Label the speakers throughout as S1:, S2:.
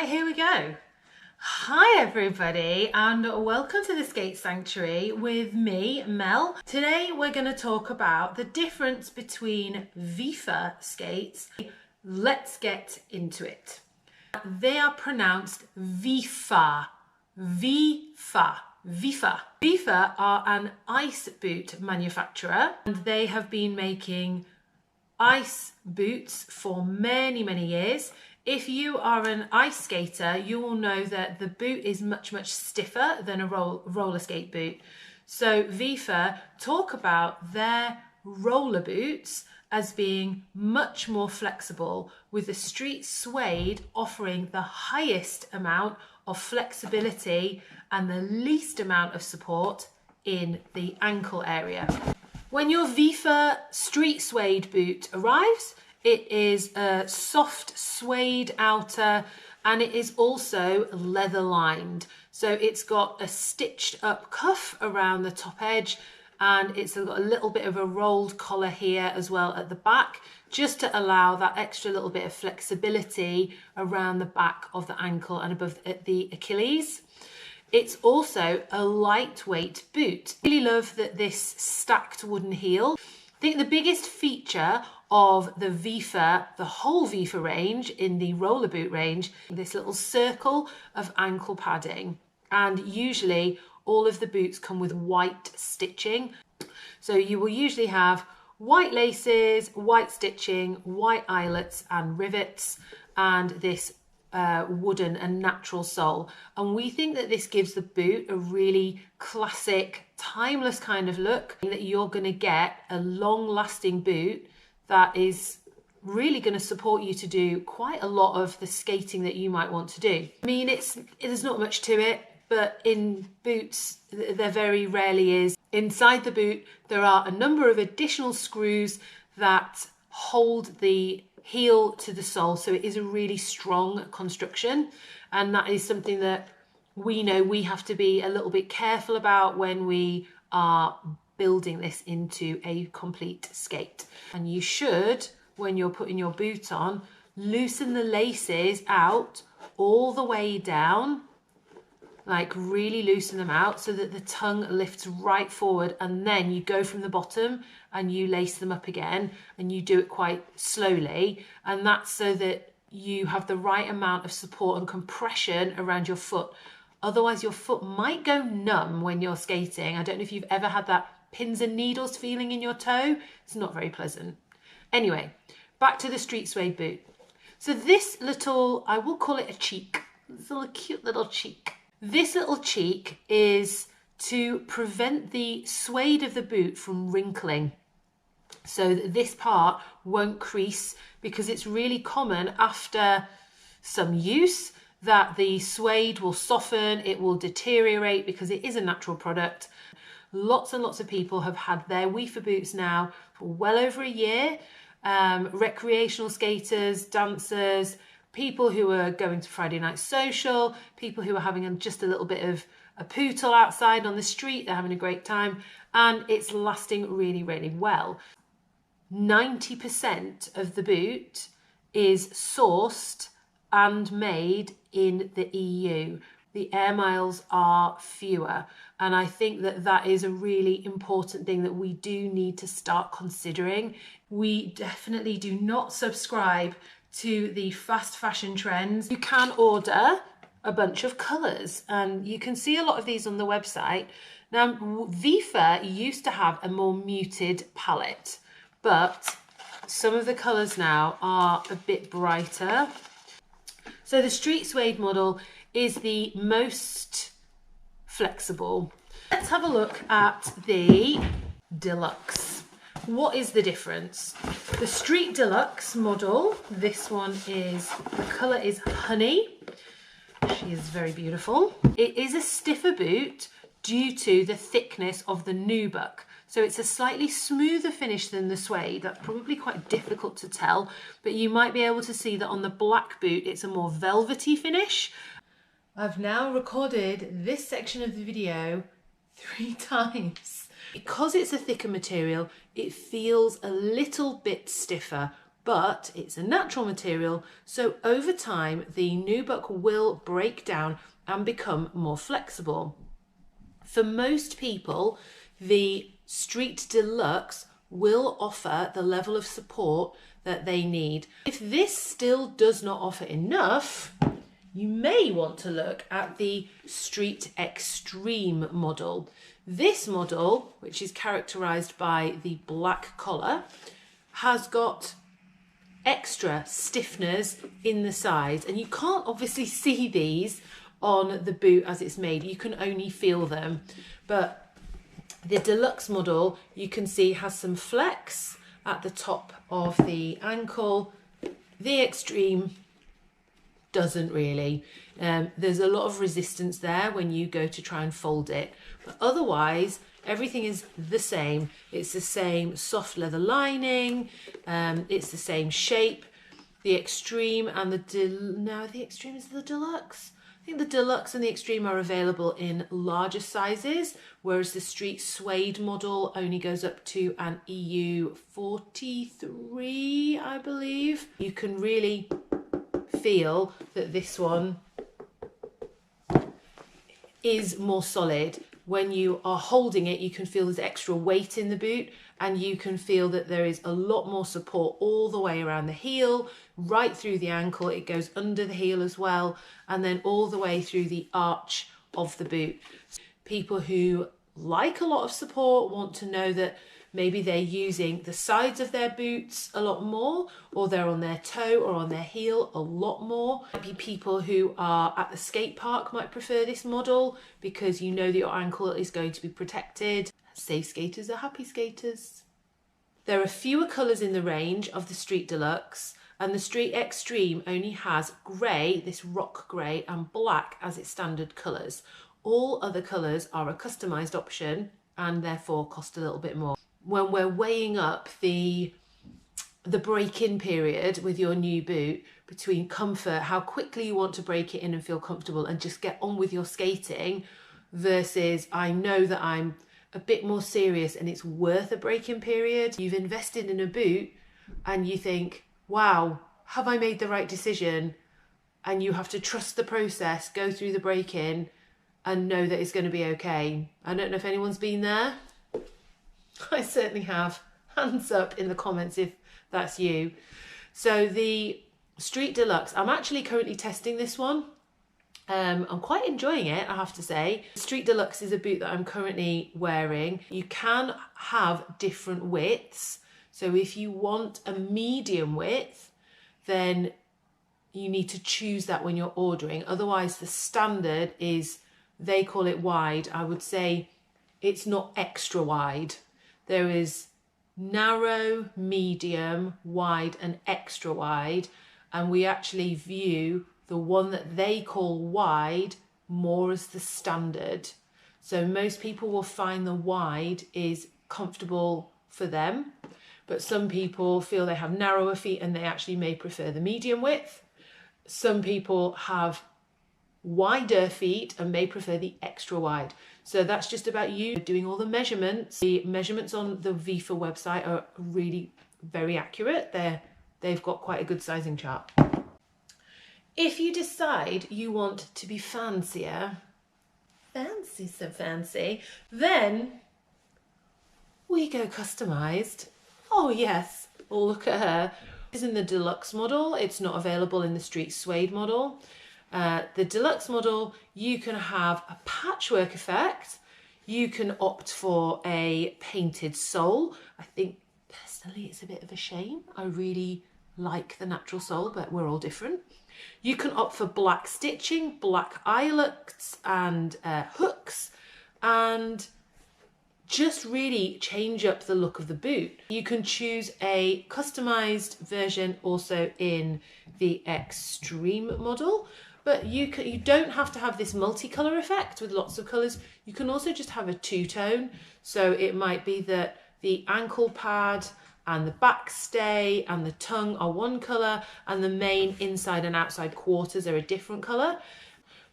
S1: Right, here we go. Hi everybody and welcome to the Skate Sanctuary with me, Mel. Today we're going to talk about the difference between WIFA skates. Let's get into it. They are pronounced WIFA. WIFA. WIFA. WIFA are an ice boot manufacturer and they have been making ice boots for many years. If you are an ice skater, you will know that the boot is much stiffer than a roller skate boot. So WIFA talk about their roller boots as being much more flexible, with the street suede offering the highest amount of flexibility and the least amount of support in the ankle area. When your WIFA street suede boot arrives, it is a soft suede outer and it is also leather lined. So it's got a stitched up cuff around the top edge and it's got a little bit of a rolled collar here as well at the back, just to allow that extra little bit of flexibility around the back of the ankle and above the Achilles. It's also a lightweight boot. I really love that this stacked wooden heel. I think the biggest feature of the WIFA, the whole WIFA range in the roller boot range, this little circle of ankle padding. And usually all of the boots come with white stitching. So you will usually have white laces, white stitching, white eyelets and rivets, and this wooden and natural sole. And we think that this gives the boot a really classic, timeless kind of look, that you're going to get a long-lasting boot that is really going to support you to do quite a lot of the skating that you might want to do. I mean, there's not much to it, but in boots there very rarely is. Inside the boot there are a number of additional screws that hold the heel to the sole, so it is a really strong construction, and that is something that we know we have to be a little bit careful about when we are building this into a complete skate. And you should, when you're putting your boot on, loosen the laces out all the way down, like really loosen them out so that the tongue lifts right forward, and then you go from the bottom and you lace them up again, and you do it quite slowly, and that's so that you have the right amount of support and compression around your foot. Otherwise your foot might go numb when you're skating. I don't know if you've ever had that pins and needles feeling in your toe. It's not very pleasant. Anyway, back to the street suede boot. So this little, I will call it a cheek, this little cute little cheek. This little cheek is to prevent the suede of the boot from wrinkling, so that this part won't crease, because it's really common after some use that the suede will soften, it will deteriorate because it is a natural product. Lots and lots of people have had their WIFA boots now for well over a year. Recreational skaters, dancers, people who are going to Friday night social, people who are having just a little bit of a poodle outside on the street, they're having a great time, and it's lasting really well. 90% of the boot is sourced and made in the EU. The air miles are fewer, and I think that that is a really important thing that we do need to start considering. We definitely do not subscribe to the fast fashion trends. You can order a bunch of colours, and you can see a lot of these on the website. Now, WIFA used to have a more muted palette, but some of the colours now are a bit brighter. So the street suede model is the most flexible. Let's have a look at the Deluxe. What is the difference? The Street Deluxe model, this one is, the colour is honey. She is very beautiful. It is a stiffer boot due to the thickness of the nubuck. So it's a slightly smoother finish than the suede. That's probably quite difficult to tell, but you might be able to see that on the black boot, it's a more velvety finish. I've now recorded this section of the video 3 times. Because it's a thicker material, it feels a little bit stiffer, but it's a natural material, so over time the nubuck will break down and become more flexible. For most people, the Street Deluxe will offer the level of support that they need. If this still does not offer enough, you may want to look at the Street Xtreme model. This model, which is characterized by the black collar, has got extra stiffeners in the sides, and you can't obviously see these on the boot as it's made. You can only feel them, but the Deluxe model you can see has some flex at the top of the ankle. The Xtreme doesn't really. There's a lot of resistance there when you go to try and fold it, but otherwise everything is the same. It's the same soft leather lining, it's the same shape. The Xtreme and the Xtreme is the Deluxe. I think the Deluxe and the Xtreme are available in larger sizes, whereas the Street Suede model only goes up to an EU 43, I believe. You can really feel that this one is more solid. When you are holding it, you can feel there's extra weight in the boot, and you can feel that there is a lot more support all the way around the heel, right through the ankle. It goes under the heel as well, and then all the way through the arch of the boot. People who like a lot of support want to know that maybe they're using the sides of their boots a lot more, or they're on their toe or on their heel a lot more. Might be people who are at the skate park might prefer this model because you know that your ankle is going to be protected. Safe skaters are happy skaters. There are fewer colours in the range of the Street Deluxe, and the Street Xtreme only has grey, this rock grey, and black as its standard colours. All other colours are a customised option and therefore cost a little bit more. When we're weighing up the break-in period with your new boot between comfort, how quickly you want to break it in and feel comfortable and just get on with your skating, versus I know that I'm a bit more serious and it's worth a break-in period. You've invested in a boot and you think, wow, have I made the right decision? And you have to trust the process, go through the break-in and know that it's going to be okay. I don't know if anyone's been there. I certainly have. Hands up in the comments if that's you. So the Street Deluxe, I'm actually currently testing this one. I'm quite enjoying it, I have to say. Street Deluxe is a boot that I'm currently wearing. You can have different widths. So if you want a medium width, then you need to choose that when you're ordering. Otherwise, the standard is, they call it wide. I would say it's not extra wide. There is narrow, medium, wide, and extra wide. And we actually view the one that they call wide more as the standard. So most people will find the wide is comfortable for them, but some people feel they have narrower feet and they actually may prefer the medium width. Some people have wider feet and may prefer the extra wide. So that's just about you doing all the measurements. The measurements on the WIFA website are really very accurate. They've got quite a good sizing chart. If you decide you want to be fancier, fancy so fancy, then we go customized. Oh yes, look at her. This is in the Deluxe model. It's not available in the Street Suede model. The Deluxe model, you can have a patchwork effect. You can opt for a painted sole. I think personally it's a bit of a shame. I really like the natural sole, but we're all different. You can opt for black stitching, black eyelets and hooks, and just really change up the look of the boot. You can choose a customized version also in the Xtreme model, but you don't have to have this multicolour effect with lots of colours. You can also just have a two-tone. So it might be that the ankle pad and the back stay and the tongue are one colour and the main inside and outside quarters are a different colour.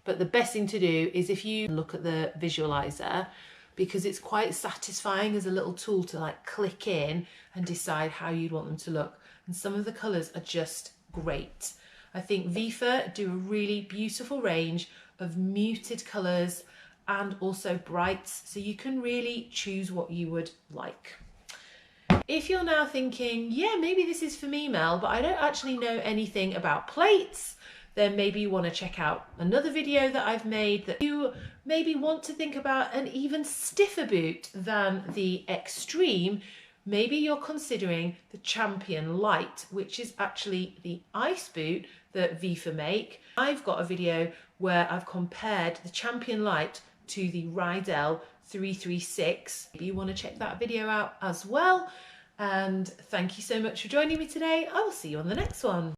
S1: But the best thing to do is if you look at the visualiser, because it's quite satisfying as a little tool to like click in and decide how you'd want them to look. and some of the colours are just great. I think WIFA do a really beautiful range of muted colours and also brights, so you can really choose what you would like. If you're now thinking, yeah, maybe this is for me, Mel, but I don't actually know anything about plates, then maybe you want to check out another video that I've made that you maybe want to think about an even stiffer boot than the Xtreme. Maybe you're considering the Champion Light, which is actually the ice boot that WIFA make. I've got a video where I've compared the Champion Light to the Rydell 336. Maybe you want to check that video out as well. And thank you so much for joining me today. I will see you on the next one.